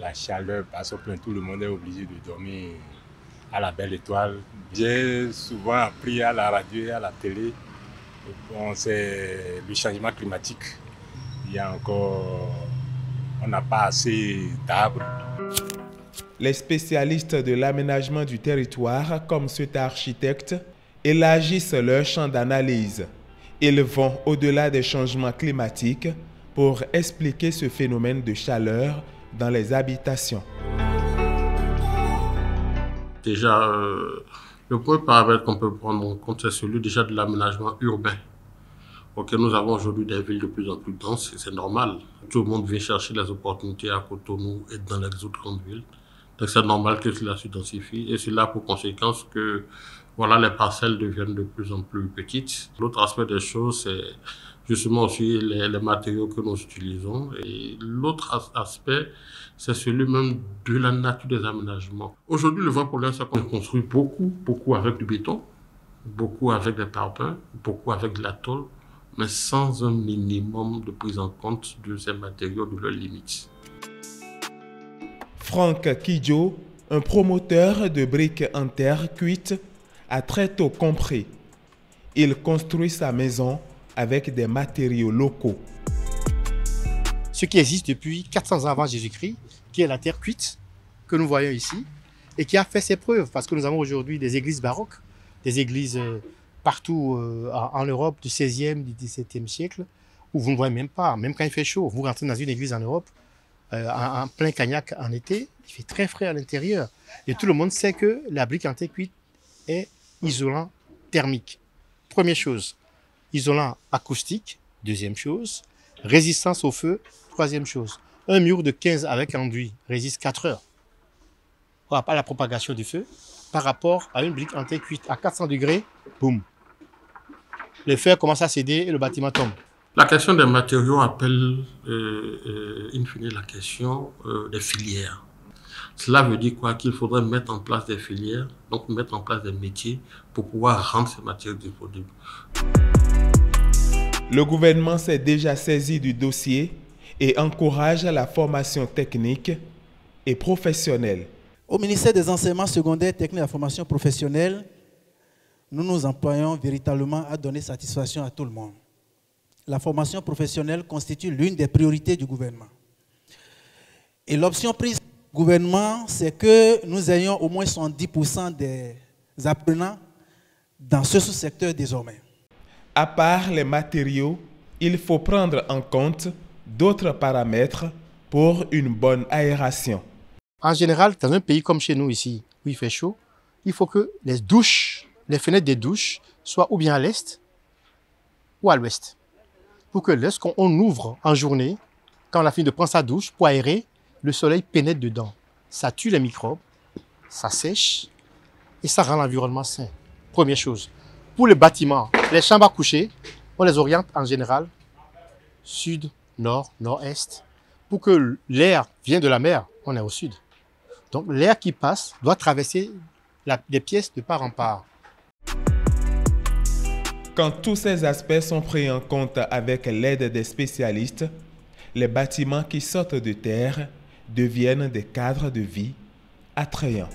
la chaleur passe au plein, tout le monde est obligé de dormir à la belle étoile. J'ai souvent appris à la radio et à la télé, bon, c'est le changement climatique. Il y a encore, on n'a pas assez d'arbres. Les spécialistes de l'aménagement du territoire, comme cet architecte, élargissent leur champ d'analyse. Ils vont au-delà des changements climatiques pour expliquer ce phénomène de chaleur dans les habitations. Déjà, le premier paramètre qu'on peut prendre en compte, c'est celui déjà de l'aménagement urbain. Ok, nous avons aujourd'hui des villes de plus en plus denses, et c'est normal. Tout le monde vient chercher les opportunités à Cotonou et dans les autres grandes villes. Donc c'est normal que cela se densifie et cela a pour conséquence que voilà, les parcelles deviennent de plus en plus petites. L'autre aspect des choses, c'est justement aussi les matériaux que nous utilisons. Et l'autre aspect, c'est celui même de la nature des aménagements. Aujourd'hui, le vrai problème, c'est qu'on construit beaucoup avec du béton, beaucoup avec des parpaings, beaucoup avec de la tôle, mais sans un minimum de prise en compte de ces matériaux, de leurs limites. Franck Kidjo, un promoteur de briques en terre cuite, a très tôt compris. Il construit sa maison avec des matériaux locaux. Ce qui existe depuis 400 ans avant Jésus-Christ, qui est la terre cuite, que nous voyons ici, et qui a fait ses preuves, parce que nous avons aujourd'hui des églises baroques, des églises partout en Europe du 16e, du 17e siècle, où vous ne voyez même pas, même quand il fait chaud, vous rentrez dans une église en Europe, en plein Cagnac en été, il fait très frais à l'intérieur. Et tout le monde sait que la brique en terre cuite est isolant thermique. Première chose. Isolant acoustique. Deuxième chose. Résistance au feu. Troisième chose. Un mur de 15 avec enduit résiste 4 heures à la propagation du feu par rapport à une brique en terre cuite à 400 degrés. Boum. Le fer commence à céder et le bâtiment tombe. La question des matériaux appelle in fine la question des filières. Cela veut dire quoi? Qu'il faudrait mettre en place des filières, donc mettre en place des métiers pour pouvoir rendre ces matériaux disponibles. Le gouvernement s'est déjà saisi du dossier et encourage la formation technique et professionnelle. Au ministère des Enseignements secondaires, techniques et de la formation professionnelle, nous nous employons véritablement à donner satisfaction à tout le monde. La formation professionnelle constitue l'une des priorités du gouvernement. Et l'option prise du gouvernement, c'est que nous ayons au moins 70% des apprenants dans ce sous-secteur désormais. À part les matériaux, il faut prendre en compte d'autres paramètres pour une bonne aération. En général, dans un pays comme chez nous ici, où il fait chaud, il faut que les douches, les fenêtres des douches soient ou bien à l'est ou à l'ouest. Pour que lorsqu'on ouvre en journée, quand on a fini de prendre sa douche pour aérer, le soleil pénètre dedans. Ça tue les microbes, ça sèche et ça rend l'environnement sain. Première chose. Pour les bâtiments, les chambres à coucher, on les oriente en général sud, nord, nord-est. Pour que l'air vienne de la mer, on est au sud. Donc l'air qui passe doit traverser les pièces de part en part. Quand tous ces aspects sont pris en compte avec l'aide des spécialistes, les bâtiments qui sortent de terre deviennent des cadres de vie attrayants.